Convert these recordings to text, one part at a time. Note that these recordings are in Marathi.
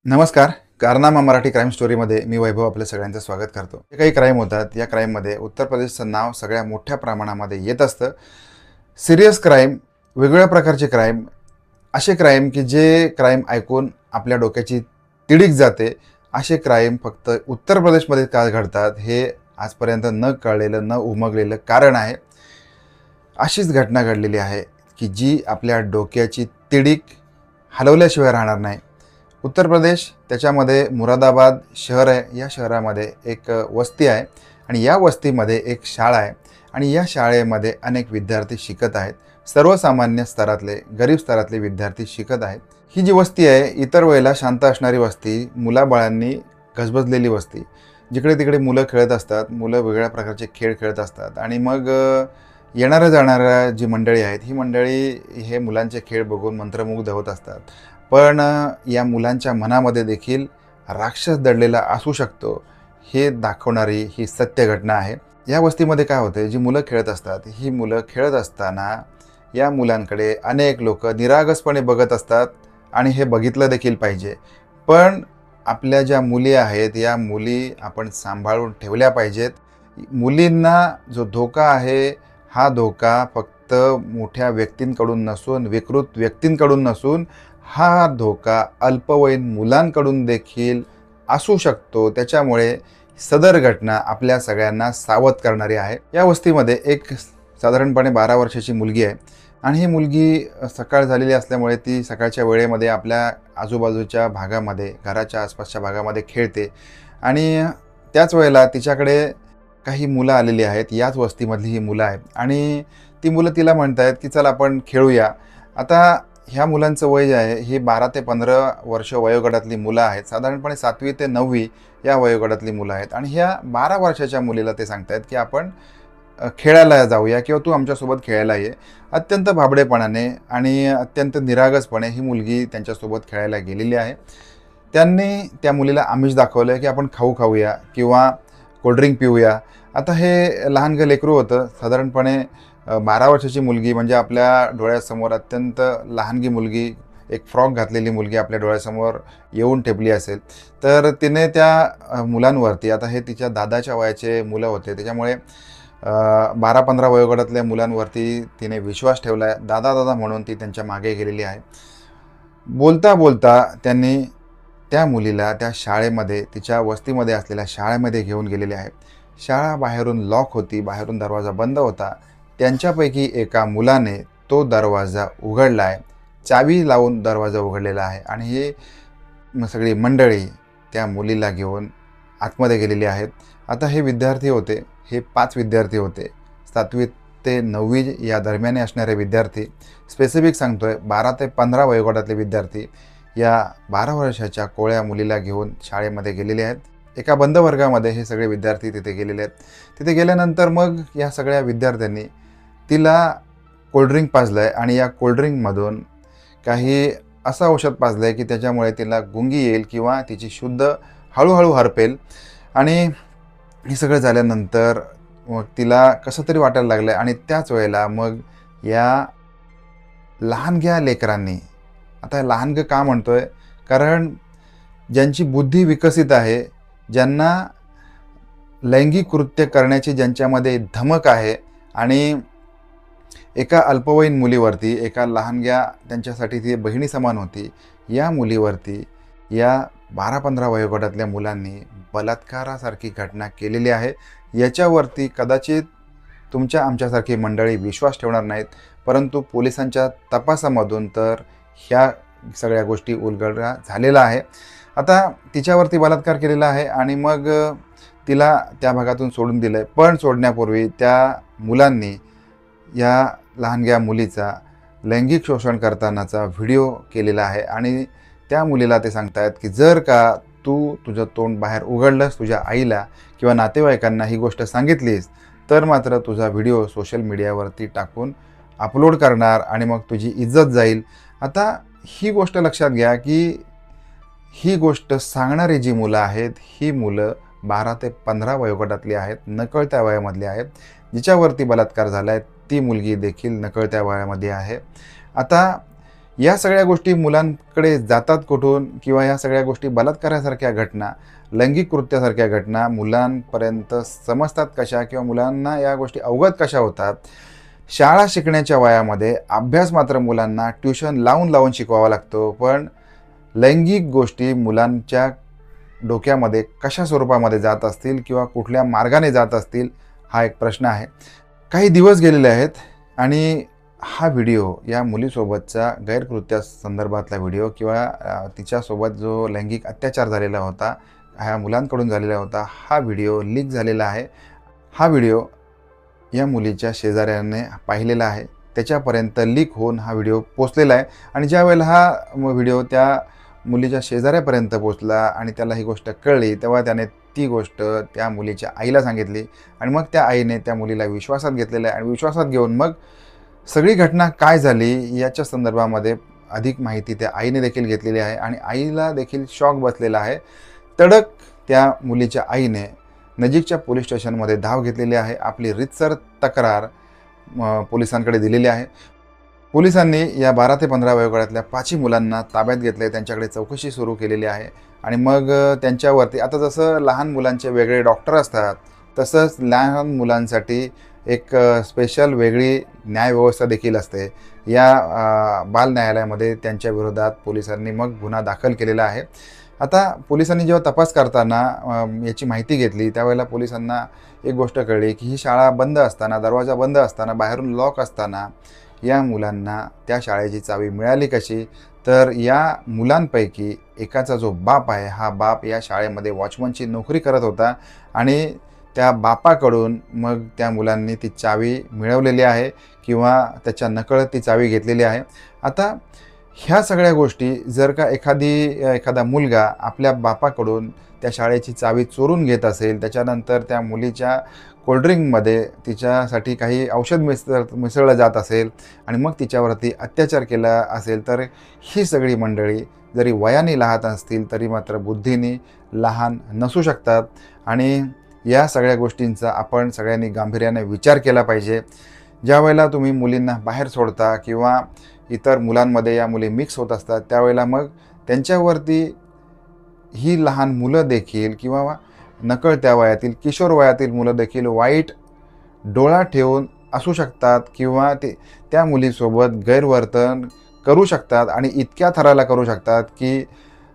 नमस्कार. कारनामा मराठी क्राईम स्टोरीमध्ये मी वैभव आपल्या सगळ्यांचं स्वागत करतो. हे काही क्राईम होतात. या क्राईममध्ये उत्तर प्रदेशचं नाव सगळ्या मोठ्या प्रमाणामध्ये येत असतं. सिरियस क्राईम, वेगवेगळ्या प्रकारचे क्राईम, असे क्राईम की जे क्राईम ऐकून आपल्या डोक्याची तिडीक जाते. असे क्राईम फक्त उत्तर प्रदेशमध्ये का घडतात हे आजपर्यंत न कळलेलं, न उमगलेलं कारण आहे. अशीच घटना घडलेली आहे की जी आपल्या डोक्याची तिडीक हलवल्याशिवाय राहणार नाही. उत्तर प्रदेश, त्याच्यामध्ये मुरादाबाद शहर आहे. या शहरामध्ये एक वस्ती आहे आणि या वस्तीमध्ये एक शाळा आहे आणि या शाळेमध्ये अनेक विद्यार्थी शिकत आहेत. सर्वसामान्य स्तरातले, गरीब स्तरातले विद्यार्थी शिकत आहेत. ही जी वस्ती आहे, इतर वेळेला शांत असणारी वस्ती, मुलाबाळांनी गजबजलेली वस्ती. जिकडे तिकडे मुलं खेळत असतात, मुलं वेगवेगळ्या प्रकारचे खेळ खेळत असतात आणि मग येणाऱ्या जाणाऱ्या जी मंडळी आहेत, ही मंडळी हे मुलांचे खेळ बघून मंत्रमुग्ध होत असतात. पण या मुलांच्या मनामध्ये देखील राक्षस दडलेला असू शकतो, हे दाखवणारी ही सत्य घटना आहे. या वस्तीमध्ये काय होते, जी मुलं खेळत असतात, ही मुलं खेळत असताना या मुलांकडे अनेक लोक निरागसपणे बघत असतात आणि हे बघितलं देखील पाहिजे. पण आपल्या ज्या मुली आहेत, या मुली आपण सांभाळून ठेवल्या पाहिजेत. मुलींना जो धोका आहे, हा धोका फक्त मोठ्या व्यक्तींकडून नसून, विकृत व्यक्तींकडून नसून, हा धोका अल्पवयीन मुलांकडून देखील असू शकतो. त्याच्यामुळे सदर घटना आपल्या सगळ्यांना सावध करणारी आहे. या वस्तीमध्ये एक साधारणपणे 12 वर्षाची मुलगी आहे आणि ही मुलगी सकाळ झालेली असल्यामुळे ती सकाळच्या वेळेमध्ये आपल्या आजूबाजूच्या भागामध्ये, घराच्या आसपासच्या भागामध्ये खेळते आणि त्याच वेळेला तिच्याकडे काही मुलं आलेली आहेत. याच वस्तीमधली ही मुलं आहेत आणि ती मुलं तिला म्हणत आहेत की चल आपण खेळूया. आता ह्या मुलांचं वय जे आहे, ही 12 ते 15 वर्ष वयोगटातली मुलं आहेत. साधारणपणे 7वी ते 9वी या वयोगटातली मुलं आहेत आणि ह्या 12 वर्षाच्या मुलीला ते सांगत आहेत की आपण खेळायला जाऊया किंवा तू आमच्यासोबत खेळायला ये. अत्यंत भाबडेपणाने आणि अत्यंत निरागसपणे ही मुलगी त्यांच्यासोबत खेळायला गेलेली आहे. त्यांनी त्या मुलीला आमिष दाखवलं की आपण खाऊया किंवा कोल्ड्रिंक पिऊया. आता हे लहानगं लेकरू होतं. साधारणपणे 12 वर्षाची मुलगी म्हणजे आपल्या डोळ्यासमोर अत्यंत लहानगी मुलगी, एक फ्रॉक घातलेली मुलगी आपल्या डोळ्यासमोर येऊन ठेपली असेल. तर तिने त्या मुलांवरती, आता हे तिच्या दादाच्या वयाचे मुलं होते, त्याच्यामुळे 12-15 वयोगटातल्या मुलांवरती तिने विश्वास ठेवला आहे. दादा म्हणून ती त्यांच्या मागे गेलेली आहे. बोलता बोलता त्यांनी त्या मुलीला त्या शाळेमध्ये, तिच्या वस्तीमध्ये असलेल्या शाळेमध्ये घेऊन गेलेले आहे. शाळा बाहेरून लॉक होती, बाहेरून दरवाजा बंद होता. त्यांच्यापैकी एका मुलाने तो दरवाजा उघडला आहे, चावी लावून दरवाजा उघडलेला आहे आणि ही सगळी मंडळी त्या मुलीला घेऊन आतमध्ये गेलेली आहेत. आता हे विद्यार्थी होते, हे 5 विद्यार्थी होते. 7वी ते 9वी या दरम्यान असणारे विद्यार्थी, स्पेसिफिक सांगतोय 12 ते 15 वयोगटातले विद्यार्थी या 12 वर्षाच्या कोळ्या मुलीला घेऊन शाळेमध्ये गेलेले आहेत. एका बंद वर्गामध्ये हे सगळे विद्यार्थी तिथे गेलेले आहेत. तिथे गेल्यानंतर मग या सगळ्या विद्यार्थ्यांनी तिला कोल्ड्रिंक पाजलं आहे आणि या कोल्ड्रिंकमधून काही असं औषध पाजलं आहे की त्याच्यामुळे तिला गुंगी येईल किंवा तिची शुद्ध हळूहळू हरपेल. आणि हे सगळं झाल्यानंतर मग तिला कसं तरी वाटायला लागलं आहे आणि त्याच वेळेला मग या लहानग्या लेकरांनी, आता लहानगं का म्हणतोय, कारण ज्यांची बुद्धी विकसित आहे, ज्यांना लैंगिक कृत्य करण्याची ज्यांच्यामध्ये धमक आहे आणि एका अल्पवयीन मुलीवरती, एका लहानग्या, त्यांच्यासाठी ती बहिणी समान होती, या मुलीवरती या 12-15 वयोगटातल्या मुलांनी बलात्कारासारखी घटना केलेली आहे. याच्यावरती कदाचित तुमच्या आमच्यासारखी मंडळी विश्वास ठेवणार नाहीत, परंतु पोलिसांच्या तपासामधून तर ह्या सगळ्या गोष्टी उलगडा झालेला आहे. आता तिच्यावरती बलात्कार केलेला आहे आणि मग तिला त्या भागातून सोडून दिलं आहे. पण सोडण्यापूर्वी त्या मुलांनी या लहानग्या मुलीचा लैंगिक शोषण करतानाचा व्हिडिओ केलेला आहे आणि त्या मुलीला ते सांगतायत की जर का तू तुझं तोंड बाहेर उघडलंस, तुझ्या आईला किंवा नातेवाईकांना ही गोष्ट सांगितलीस, तर मात्र तुझा व्हिडिओ सोशल मीडियावरती टाकून अपलोड करणार आणि मग तुझी इज्जत जाईल. आता ही गोष्ट लक्षात घ्या की ही गोष्ट सांगणारी जी मुलं आहेत, ही मुलं 12 ते 15 वयोगटातली आहेत, नकळत्या वयामधली आहेत. जिच्यावरती बलात्कार झाला आहे ती मुलगी देखील नकळत्या वयामध्ये आहे. आता या सगळ्या गोष्टी मुलांकडे जातात कुठून, किंवा या सगळ्या गोष्टी बलात्कारासारख्या घटना, लैंगिक कृत्यासारख्या घटना मुलांपर्यंत समजतात कशा, किंवा मुलांना या गोष्टी अवगत कशा होतात. शाळा शिकण्याच्या वयामध्ये अभ्यास मात्र मुलांना ट्युशन लावून लावून शिकवावा लागतो, पण लैंगिक गोष्टी मुलांच्या डोक्यामध्ये कशा स्वरूपामध्ये जात असतील किंवा कुठल्या मार्गाने जात असतील, हा एक प्रश्न आहे. काही दिवस गेलेले आहेत आणि हा व्हिडिओ या मुलीसोबतचा गैरकृत्या संदर्भातला व्हिडिओ, किंवा तिच्यासोबत जो लैंगिक अत्याचार झालेला होता, ह्या मुलांकडून झालेला होता, हा व्हिडिओ लीक झालेला आहे. हा व्हिडिओ या मुलीच्या शेजाऱ्याने पाहिलेला आहे. त्याच्यापर्यंत लीक होऊन हा व्हिडिओ पोचलेला आहे. आणि ज्यावेळेला हा व्हिडिओ त्या मुलीच्या शेजाऱ्यापर्यंत पोचला आणि त्याला ही गोष्ट कळली, तेव्हा त्याने ती गोष्ट त्या मुलीच्या आईला सांगितली. आणि मग त्या आईने त्या मुलीला विश्वासात घेतलेलं आहे. आणि विश्वासात घेऊन मग सगळी घटना काय झाली याच्या संदर्भामध्ये अधिक माहिती त्या आईने देखील घेतलेली आहे. आणि आईला देखील शॉक बसलेला आहे. तडक त्या मुलीच्या आईने नजीकच्या पोलीस स्टेशनमध्ये धाव घेतलेली आहे. आपली रीतसर तक्रार पोलिसांकडे दिलेली आहे. पोलिसांनी या 12 ते 15 वयोगटातल्या 5 मुलांना ताब्यात घेतले. त्यांच्याकडे चौकशी सुरू केलेली आहे. आणि मग त्यांच्यावरती आता जसं लहान मुलांचे वेगळे डॉक्टर असतात, तसंच लहान मुलांसाठी एक स्पेशल वेगळी न्यायव्यवस्था देखील असते. या बाल न्यायालयामध्ये त्यांच्या विरोधात पोलिसांनी मग गुन्हा दाखल केलेला आहे. आता पोलिसांनी जेव्हा तपास करताना याची माहिती घेतली, त्यावेळेला पोलिसांना एक गोष्ट कळली की ही शाळा बंद असताना, दरवाजा बंद असताना, बाहेरून लॉक असताना या मुलांना त्या शाळेची चावी मिळाली कशी. तर या मुलांपैकी एकाचा जो बाप आहे, हा बाप या शाळेमध्ये वॉचमनची नोकरी करत होता. आणि त्या बापाकडून मग त्या मुलांनी ती चावी मिळवलेली आहे, किंवा त्याच्या नकळत ती चावी घेतलेली आहे. आता ह्या सगळ्या गोष्टी जर का एखादा मुलगा आपल्या बापाकडून त्या शाळेची चावी चोरून घेत असेल, त्याच्यानंतर त्या मुलीच्या कोल्ड्रिंकमध्ये तिच्यासाठी काही औषध मिसळलं जात असेल आणि मग तिच्यावरती अत्याचार केला असेल, तर ही सगळी मंडळी जरी वयाने लहान असतील तरी मात्र बुद्धीने लहान नसू शकतात. आणि या सगळ्या गोष्टींचा आपण सगळ्यांनी गांभीर्याने विचार केला पाहिजे. ज्या वेळेला तुम्ही मुलींना बाहेर सोडता किंवा इतर मुलांमध्ये या मुली मिक्स होत असतात, त्यावेळेला मग त्यांच्यावरती ही लहान मुलं देखील, किंवा नकळत्या वयातील किशोर वयातील मुलं देखील वाईट डोळा ठेवून असू शकतात, किंवा त्या मुलीसोबत गैरवर्तन करू शकतात. आणि इतक्या थराला करू शकतात की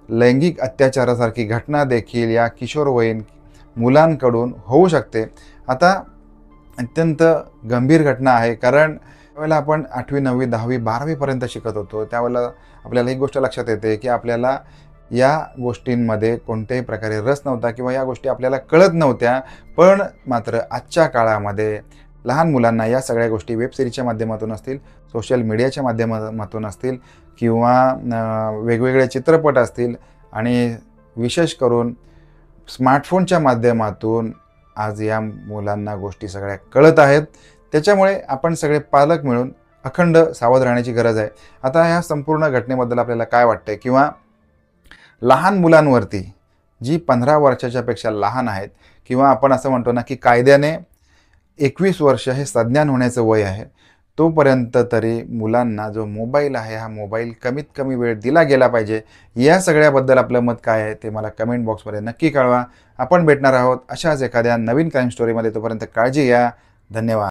लैंगिक अत्याचारासारखी घटना देखील या किशोरवयीन मुलांकडून होऊ शकते. आता अत्यंत गंभीर घटना आहे, कारण त्यावेळेला आपण 8वी 9वी 10वी 12वीपर्यंत शिकत होतो, त्यावेळेला आपल्याला एक गोष्ट लक्षात येते की आपल्याला या गोष्टींमध्ये कोणत्याही प्रकारे रस नव्हता, किंवा या गोष्टी आपल्याला कळत नव्हत्या. पण मात्र आजच्या काळामध्ये लहान मुलांना या सगळ्या गोष्टी वेबसिरीजच्या माध्यमातून असतील, सोशल मीडियाच्या माध्यमातून असतील, किंवा वेगवेगळे चित्रपट असतील, आणि विशेष करून स्मार्टफोनच्या माध्यमातून आज या मुलांना गोष्टी सगळ्या कळत आहेत. त्याच्यामुळे आपण सगळे पालक मिळून अखंड सावध राहण्याची गरज आहे. आता ह्या संपूर्ण घटनेबद्दल आपल्याला काय वाटतंय, किंवा लहान मुलांवरती जी 15 वर्षाच्यापेक्षा लहान आहेत, किंवा आपण असं म्हणतो ना की कायद्याने 21 वर्ष हे संज्ञान होण्याचं वय आहे, तोपर्यंत तरी मुलांना जो मोबाईल आहे, हा मोबाईल कमीत कमी वेळ दिला गेला पाहिजे. या सगळ्याबद्दल आपलं मत काय आहे ते मला कमेंट बॉक्समध्ये नक्की कळवा. आपण भेटणार आहोत अशाच एखाद्या नवीन क्राईम स्टोरीमध्ये. तोपर्यंत काळजी घ्या. धन्यवाद.